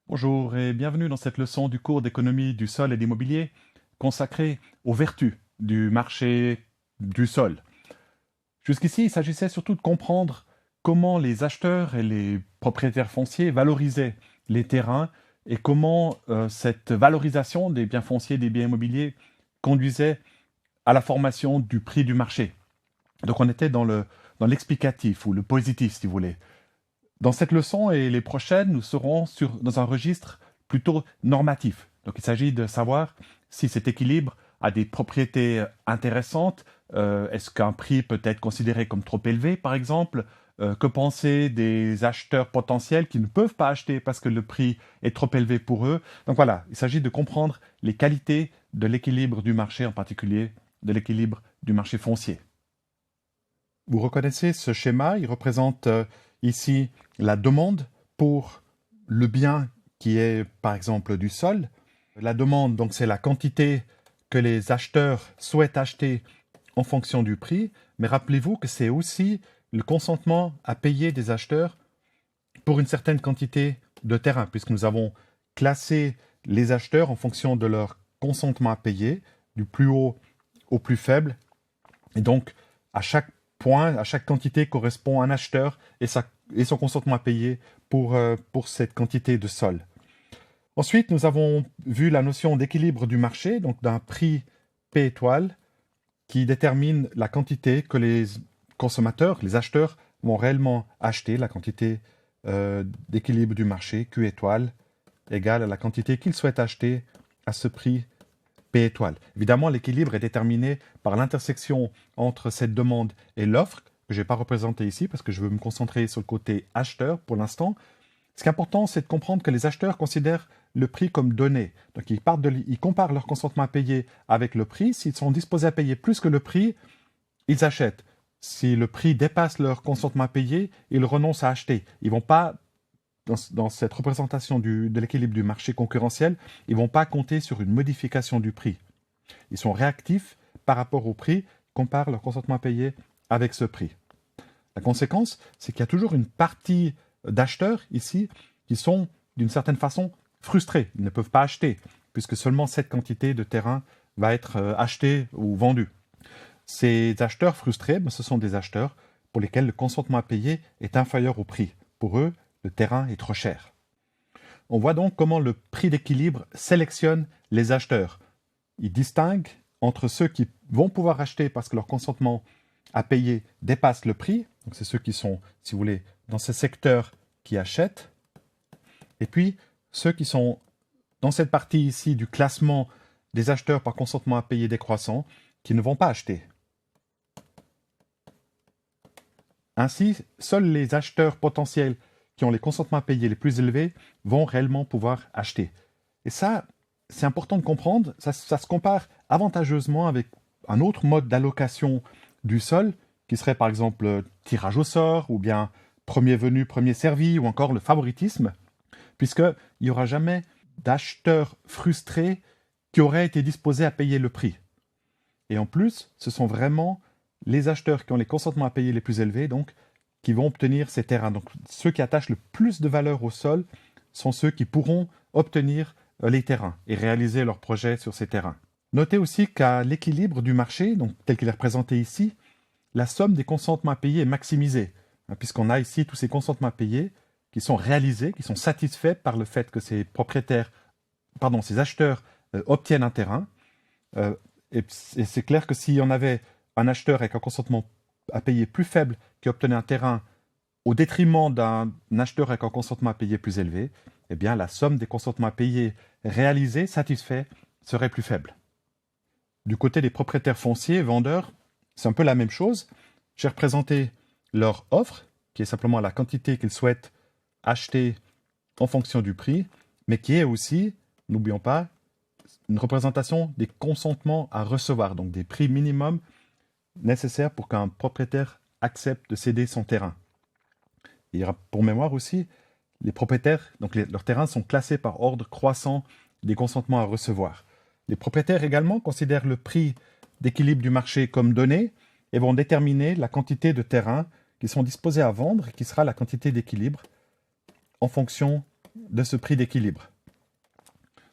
Bonjour et bienvenue dans cette leçon du cours d'économie du sol et d'immobilier consacrée aux vertus du marché du sol. Jusqu'ici, il s'agissait surtout de comprendre comment les acheteurs et les propriétaires fonciers valorisaient les terrains et comment cette valorisation des biens fonciers, des biens immobiliers conduisait à la formation du prix du marché. Donc on était dans l'explicatif ou le positif, si vous voulez. Dans cette leçon et les prochaines, nous serons dans un registre plutôt normatif. Donc il s'agit de savoir si cet équilibre a des propriétés intéressantes. Est-ce qu'un prix peut être considéré comme trop élevé, par exemple? Que penser des acheteurs potentiels qui ne peuvent pas acheter parce que le prix est trop élevé pour eux? Donc voilà, il s'agit de comprendre les qualités de l'équilibre du marché, en particulier de l'équilibre du marché foncier. Vous reconnaissez ce schéma, il représente ici la demande pour le bien qui est par exemple du sol. La demande, donc, c'est la quantité que les acheteurs souhaitent acheter en fonction du prix, mais rappelez-vous que c'est aussi le consentement à payer des acheteurs pour une certaine quantité de terrain, puisque nous avons classé les acheteurs en fonction de leur consentement à payer, du plus haut au plus faible. Et donc, à chaque point, à chaque quantité correspond un acheteur et son consentement à payer pour cette quantité de sol. Ensuite, nous avons vu la notion d'équilibre du marché, donc d'un prix P étoile, qui détermine la quantité que les consommateurs, les acheteurs, vont réellement acheter, la quantité d'équilibre du marché, Q étoile, égale à la quantité qu'ils souhaitent acheter à ce prix P étoile. Évidemment, l'équilibre est déterminé par l'intersection entre cette demande et l'offre, que je n'ai pas représentée ici parce que je veux me concentrer sur le côté acheteur pour l'instant. Ce qui est important, c'est de comprendre que les acheteurs considèrent le prix comme donné. Donc, ils comparent leur consentement à payer avec le prix. S'ils sont disposés à payer plus que le prix, ils achètent. Si le prix dépasse leur consentement à payer, ils renoncent à acheter. Ils ne vont pas, dans cette représentation de l'équilibre du marché concurrentiel, ils ne vont pas compter sur une modification du prix. Ils sont réactifs par rapport au prix, comparent leur consentement à payer avec ce prix. La conséquence, c'est qu'il y a toujours une partie d'acheteurs ici qui sont d'une certaine façon frustrés. Ils ne peuvent pas acheter puisque seulement cette quantité de terrain va être achetée ou vendue. Ces acheteurs frustrés, ce sont des acheteurs pour lesquels le consentement à payer est inférieur au prix. Pour eux, le terrain est trop cher. On voit donc comment le prix d'équilibre sélectionne les acheteurs. Il distingue entre ceux qui vont pouvoir acheter parce que leur consentement à payer dépasse le prix, donc c'est ceux qui sont, si vous voulez, dans ce secteur qui achètent, et puis ceux qui sont dans cette partie ici du classement des acheteurs par consentement à payer décroissant, qui ne vont pas acheter. Ainsi, seuls les acheteurs potentiels qui ont les consentements à payer les plus élevés vont réellement pouvoir acheter. Et ça, c'est important de comprendre, ça se compare avantageusement avec un autre mode d'allocation du sol, qui serait par exemple tirage au sort, ou bien premier venu, premier servi, ou encore le favoritisme, puisqu'il n'y aura jamais d'acheteurs frustrés qui auraient été disposés à payer le prix. Et en plus, ce sont vraiment les acheteurs qui ont les consentements à payer les plus élevés, donc, qui vont obtenir ces terrains. Donc, ceux qui attachent le plus de valeur au sol sont ceux qui pourront obtenir les terrains et réaliser leurs projets sur ces terrains. Notez aussi qu'à l'équilibre du marché, donc tel qu'il est représenté ici, la somme des consentements à payer est maximisée, puisqu'on a ici tous ces consentements à payer qui sont réalisés, qui sont satisfaits par le fait que ces acheteurs obtiennent un terrain. Et c'est clair que s'il y en avait un acheteur avec un consentement à payer plus faible qui obtenait un terrain au détriment d'un acheteur avec un consentement à payer plus élevé, eh bien la somme des consentements à payer réalisés, satisfaits, serait plus faible. Du côté des propriétaires fonciers, vendeurs, c'est un peu la même chose. J'ai représenté leur offre, qui est simplement la quantité qu'ils souhaitent acheter en fonction du prix, mais qui est aussi, n'oublions pas, une représentation des consentements à recevoir, donc des prix minimums nécessaires pour qu'un propriétaire accepte de céder son terrain. Et pour mémoire aussi, les propriétaires, donc leurs terrains sont classés par ordre croissant des consentements à recevoir. Les propriétaires également considèrent le prix d'équilibre du marché comme donné et vont déterminer la quantité de terrains qu'ils sont disposés à vendre, qui sera la quantité d'équilibre, en fonction de ce prix d'équilibre.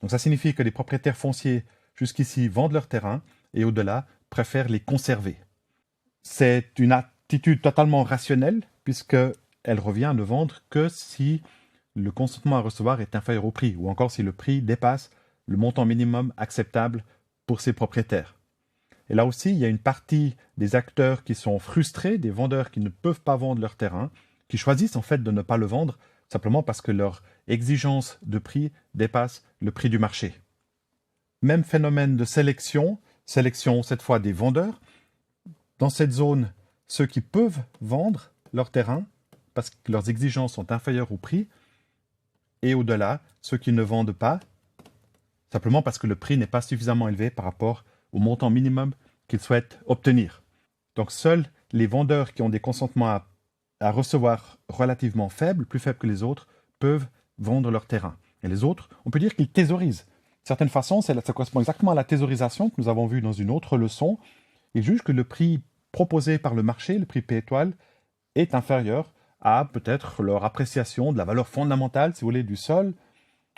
Donc ça signifie que les propriétaires fonciers jusqu'ici vendent leurs terrains et au-delà préfèrent les conserver. C'est une attitude totalement rationnelle puisqu'elle revient à ne vendre que si le consentement à recevoir est inférieur au prix ou encore si le prix dépasse le montant minimum acceptable pour ces propriétaires. Et là aussi, il y a une partie des acteurs qui sont frustrés, des vendeurs qui ne peuvent pas vendre leur terrain, qui choisissent en fait de ne pas le vendre simplement parce que leur exigence de prix dépasse le prix du marché. Même phénomène de sélection cette fois des vendeurs. Dans cette zone, ceux qui peuvent vendre leur terrain parce que leurs exigences sont inférieures au prix, et au-delà, ceux qui ne vendent pas, simplement parce que le prix n'est pas suffisamment élevé par rapport au montant minimum qu'ils souhaitent obtenir. Donc seuls les vendeurs qui ont des consentements à recevoir relativement faibles, plus faibles que les autres, peuvent vendre leur terrain. Et les autres, on peut dire qu'ils thésaurisent. De certaine façon, ça correspond exactement à la thésaurisation que nous avons vue dans une autre leçon. Ils jugent que le prix proposé par le marché, le prix P étoile, est inférieur à peut-être leur appréciation de la valeur fondamentale, si vous voulez, du sol,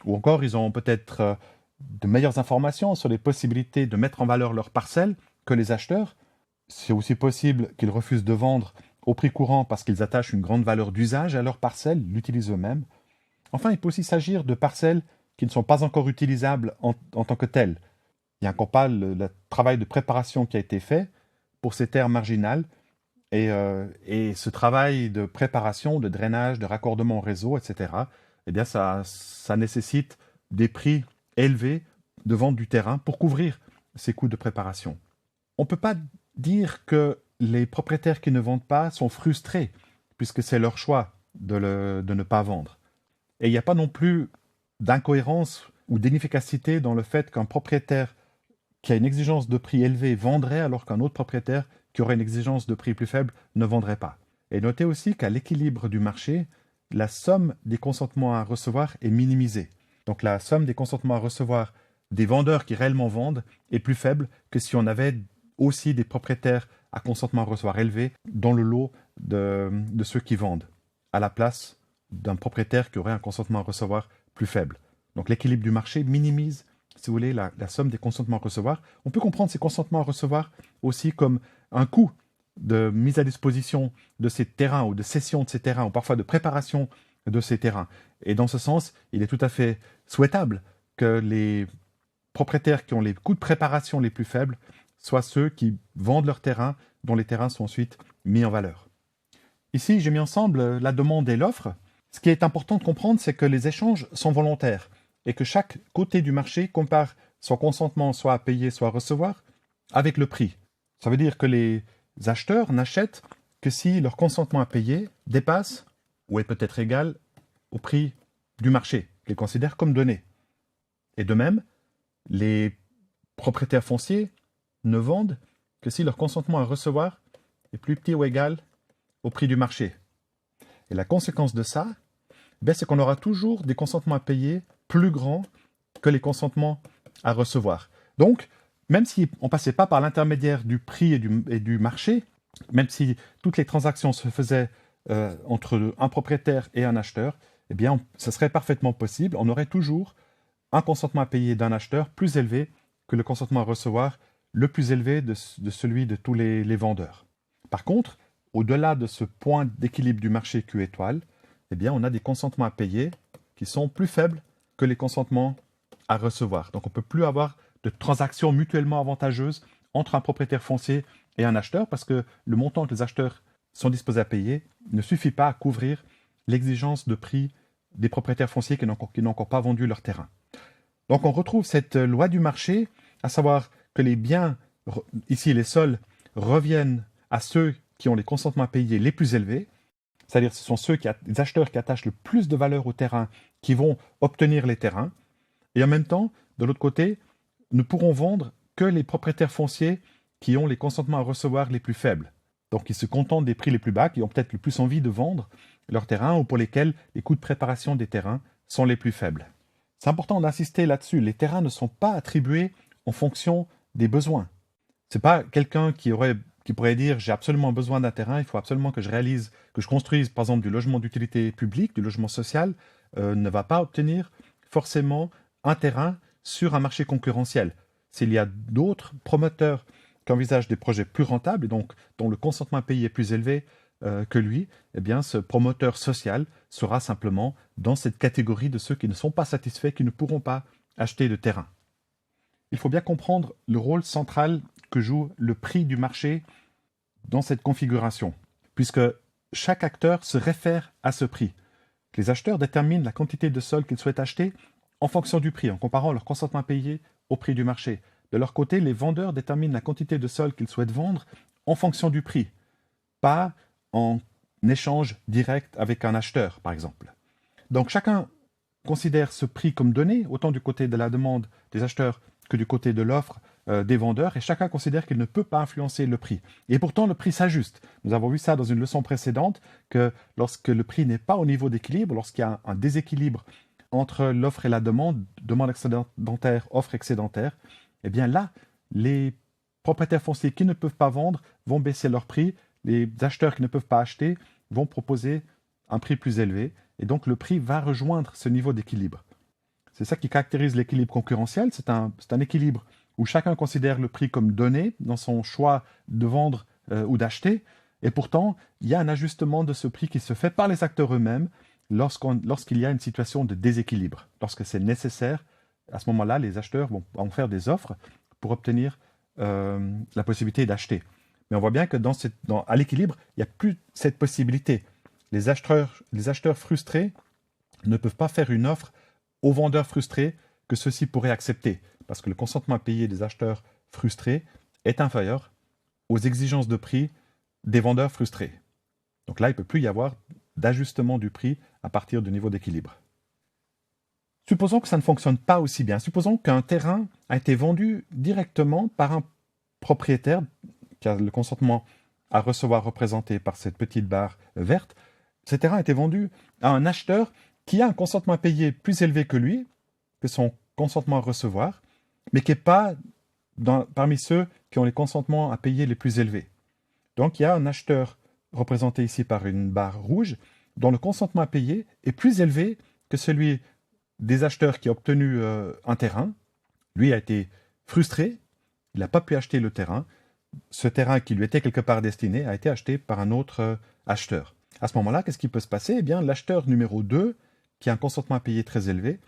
ou encore ils ont peut-être de meilleures informations sur les possibilités de mettre en valeur leurs parcelles que les acheteurs. C'est aussi possible qu'ils refusent de vendre au prix courant parce qu'ils attachent une grande valeur d'usage à leurs parcelles, l'utilisent eux-mêmes. Enfin, il peut aussi s'agir de parcelles qui ne sont pas encore utilisables en tant que telles. Il n'y a encore pas le travail de préparation qui a été fait pour ces terres marginales. Et ce travail de préparation, de drainage, de raccordement au réseau, etc., eh bien ça nécessite des prix élevés de vente du terrain pour couvrir ces coûts de préparation. On ne peut pas dire que les propriétaires qui ne vendent pas sont frustrés, puisque c'est leur choix de ne pas vendre. Et il n'y a pas non plus d'incohérence ou d'inefficacité dans le fait qu'un propriétaire qui a une exigence de prix élevée vendrait alors qu'un autre propriétaire qui aurait une exigence de prix plus faible ne vendrait pas. Et notez aussi qu'à l'équilibre du marché, la somme des consentements à recevoir est minimisée. Donc la somme des consentements à recevoir des vendeurs qui réellement vendent est plus faible que si on avait aussi des propriétaires à consentement à recevoir élevé dans le lot de ceux qui vendent, à la place d'un propriétaire qui aurait un consentement à recevoir plus faible. Donc l'équilibre du marché minimise, si vous voulez, la somme des consentements à recevoir. On peut comprendre ces consentements à recevoir aussi comme un coût de mise à disposition de ces terrains ou de cession de ces terrains ou parfois de préparation de ces terrains. Et dans ce sens, il est tout à fait souhaitable que les propriétaires qui ont les coûts de préparation les plus faibles soient ceux qui vendent leurs terrains, dont les terrains sont ensuite mis en valeur. Ici, j'ai mis ensemble la demande et l'offre. Ce qui est important de comprendre, c'est que les échanges sont volontaires et que chaque côté du marché compare son consentement soit à payer, soit à recevoir avec le prix. Ça veut dire que les acheteurs n'achètent que si leur consentement à payer dépasse ou est peut-être égal au prix du marché, qu'ils considèrent comme donné. Et de même, les propriétaires fonciers ne vendent que si leur consentement à recevoir est plus petit ou égal au prix du marché. Et la conséquence de ça, c'est qu'on aura toujours des consentements à payer plus grands que les consentements à recevoir. Donc, même si on ne passait pas par l'intermédiaire du prix et du marché, même si toutes les transactions se faisaient entre un propriétaire et un acheteur, eh bien, ça serait parfaitement possible. On aurait toujours un consentement à payer d'un acheteur plus élevé que le consentement à recevoir le plus élevé de celui de tous les vendeurs. Par contre, au-delà de ce point d'équilibre du marché Q étoile, eh bien, on a des consentements à payer qui sont plus faibles que les consentements à recevoir. Donc, on ne peut plus avoir de transactions mutuellement avantageuses entre un propriétaire foncier et un acheteur parce que le montant que les acheteurs sont disposés à payer ne suffit pas à couvrir l'exigence de prix des propriétaires fonciers qui n'ont encore pas vendu leur terrain. Donc, on retrouve cette loi du marché, à savoir que les biens, ici les sols, reviennent à ceux qui ont les consentements à payer les plus élevés, c'est-à-dire ce sont les acheteurs qui attachent le plus de valeur au terrain qui vont obtenir les terrains, et en même temps, de l'autre côté, ne pourront vendre que les propriétaires fonciers qui ont les consentements à recevoir les plus faibles. Donc ils se contentent des prix les plus bas, qui ont peut-être le plus envie de vendre leur terrain ou pour lesquels les coûts de préparation des terrains sont les plus faibles. C'est important d'insister là-dessus, les terrains ne sont pas attribués en fonction des besoins. Ce n'est pas quelqu'un qui pourrait dire « j'ai absolument besoin d'un terrain, il faut absolument que je construise par exemple du logement d'utilité publique, du logement social, ne va pas obtenir forcément un terrain sur un marché concurrentiel. S'il y a d'autres promoteurs qui envisagent des projets plus rentables et donc dont le consentement à payer est plus élevé que lui, eh bien ce promoteur social sera simplement dans cette catégorie de ceux qui ne sont pas satisfaits, qui ne pourront pas acheter de terrain. Il faut bien comprendre le rôle central que joue le prix du marché dans cette configuration, puisque chaque acteur se réfère à ce prix. Les acheteurs déterminent la quantité de sol qu'ils souhaitent acheter en fonction du prix, en comparant leur consentement à payer au prix du marché. De leur côté, les vendeurs déterminent la quantité de sol qu'ils souhaitent vendre en fonction du prix, pas en échange direct avec un acheteur, par exemple. Donc chacun considère ce prix comme donné, autant du côté de la demande des acheteurs que du côté de l'offre des vendeurs, et chacun considère qu'il ne peut pas influencer le prix. Et pourtant, le prix s'ajuste. Nous avons vu ça dans une leçon précédente, que lorsque le prix n'est pas au niveau d'équilibre, lorsqu'il y a un déséquilibre entre l'offre et la demande, demande excédentaire, offre excédentaire, eh bien là, les propriétaires fonciers qui ne peuvent pas vendre vont baisser leur prix, les acheteurs qui ne peuvent pas acheter vont proposer un prix plus élevé, et donc le prix va rejoindre ce niveau d'équilibre. C'est ça qui caractérise l'équilibre concurrentiel, c'est un équilibre où chacun considère le prix comme donné dans son choix de vendre ou d'acheter, et pourtant, il y a un ajustement de ce prix qui se fait par les acteurs eux-mêmes lorsqu'il y a une situation de déséquilibre. Lorsque c'est nécessaire, à ce moment-là, les acheteurs vont faire des offres pour obtenir la possibilité d'acheter. Mais on voit bien que à l'équilibre, il n'y a plus cette possibilité. Les acheteurs frustrés ne peuvent pas faire une offre aux vendeurs frustrés que ceux-ci pourraient accepter, parce que le consentement à payer des acheteurs frustrés est inférieur aux exigences de prix des vendeurs frustrés. Donc là, il ne peut plus y avoir d'ajustement du prix à partir du niveau d'équilibre. Supposons que ça ne fonctionne pas aussi bien. Supposons qu'un terrain a été vendu directement par un propriétaire qui a le consentement à recevoir représenté par cette petite barre verte. Ce terrain a été vendu à un acheteur qui a un consentement à payer plus élevé que lui, que son consentement à recevoir, mais qui n'est pas parmi ceux qui ont les consentements à payer les plus élevés. Donc il y a un acheteur représenté ici par une barre rouge, dont le consentement à payer est plus élevé que celui des acheteurs qui ont obtenu un terrain. Lui a été frustré, il n'a pas pu acheter le terrain. Ce terrain qui lui était quelque part destiné a été acheté par un autre acheteur. À ce moment-là, qu'est-ce qui peut se passer? Eh bien, l'acheteur numéro 2, qui a un consentement à payer très élevé,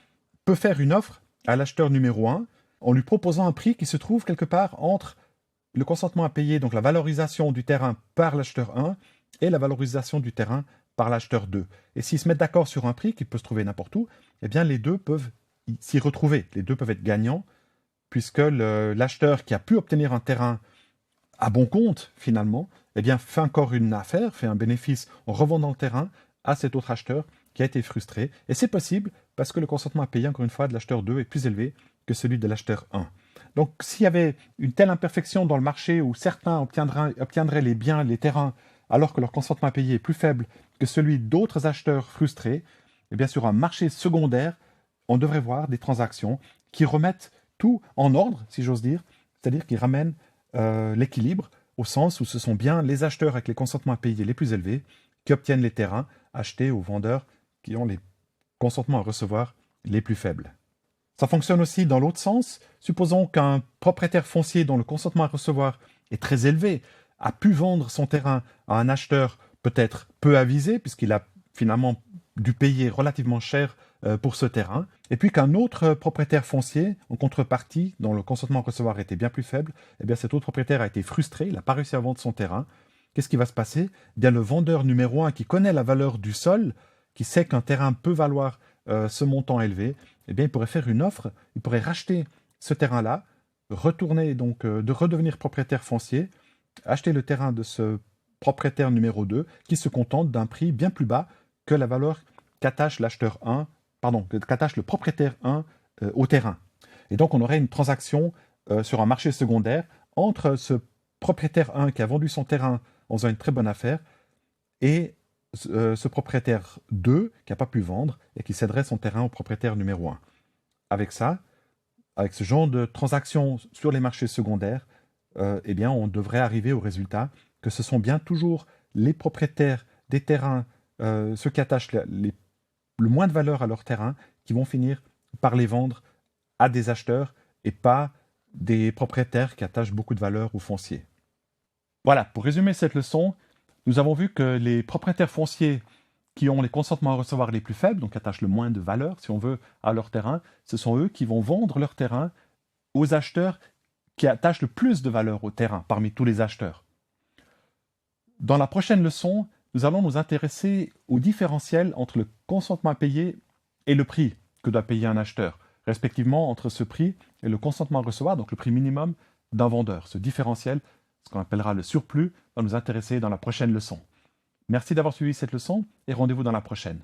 peut faire une offre à l'acheteur numéro 1 en lui proposant un prix qui se trouve quelque part entre le consentement à payer, donc la valorisation du terrain par l'acheteur 1 et la valorisation du terrain par l'acheteur 2. Et s'ils se mettent d'accord sur un prix qui peut se trouver n'importe où, eh bien les deux peuvent s'y retrouver. Les deux peuvent être gagnants, puisque l'acheteur qui a pu obtenir un terrain à bon compte, finalement, eh bien, fait encore une affaire, fait un bénéfice en revendant le terrain à cet autre acheteur qui a été frustré. Et c'est possible parce que le consentement à payer, encore une fois, de l'acheteur 2 est plus élevé que celui de l'acheteur 1. Donc, s'il y avait une telle imperfection dans le marché où certains obtiendraient les biens, les terrains, alors que leur consentement à payer est plus faible que celui d'autres acheteurs frustrés, eh bien, sur un marché secondaire, on devrait voir des transactions qui remettent tout en ordre, si j'ose dire, c'est-à-dire qui ramènent l'équilibre au sens où ce sont bien les acheteurs avec les consentements à payer les plus élevés qui obtiennent les terrains achetés aux vendeurs qui ont les consentements à recevoir les plus faibles. Ça fonctionne aussi dans l'autre sens. Supposons qu'un propriétaire foncier dont le consentement à recevoir est très élevé a pu vendre son terrain à un acheteur peut-être peu avisé, puisqu'il a finalement dû payer relativement cher pour ce terrain, et puis qu'un autre propriétaire foncier, en contrepartie, dont le consentement à recevoir était bien plus faible, eh bien cet autre propriétaire a été frustré, il n'a pas réussi à vendre son terrain. Qu'est-ce qui va se passer? Eh bien, le vendeur numéro 1 qui connaît la valeur du sol, qui sait qu'un terrain peut valoir ce montant élevé, eh bien, il pourrait faire une offre, il pourrait racheter ce terrain-là, retourner donc de redevenir propriétaire foncier, acheter le terrain de ce propriétaire numéro 2 qui se contente d'un prix bien plus bas que la valeur qu'attache l'acheteur 1, qu'attache le propriétaire 1 au terrain. Et donc on aurait une transaction sur un marché secondaire entre ce propriétaire 1 qui a vendu son terrain en faisant une très bonne affaire et ce propriétaire 2 qui n'a pas pu vendre et qui céderait son terrain au propriétaire numéro 1. Avec ça, avec ce genre de transaction sur les marchés secondaires, eh bien, on devrait arriver au résultat que ce sont bien toujours les propriétaires des terrains, ceux qui attachent le moins de valeur à leur terrain qui vont finir par les vendre à des acheteurs et pas des propriétaires qui attachent beaucoup de valeur au foncier. Voilà, pour résumer cette leçon, nous avons vu que les propriétaires fonciers qui ont les consentements à recevoir les plus faibles, donc attachent le moins de valeur, si on veut, à leur terrain, ce sont eux qui vont vendre leur terrain aux acheteurs qui attachent le plus de valeur au terrain parmi tous les acheteurs. Dans la prochaine leçon, nous allons nous intéresser au différentiel entre le consentement à payer et le prix que doit payer un acheteur, respectivement entre ce prix et le consentement à recevoir, donc le prix minimum d'un vendeur. Ce différentiel, ce qu'on appellera le surplus, va nous intéresser dans la prochaine leçon. Merci d'avoir suivi cette leçon et rendez-vous dans la prochaine.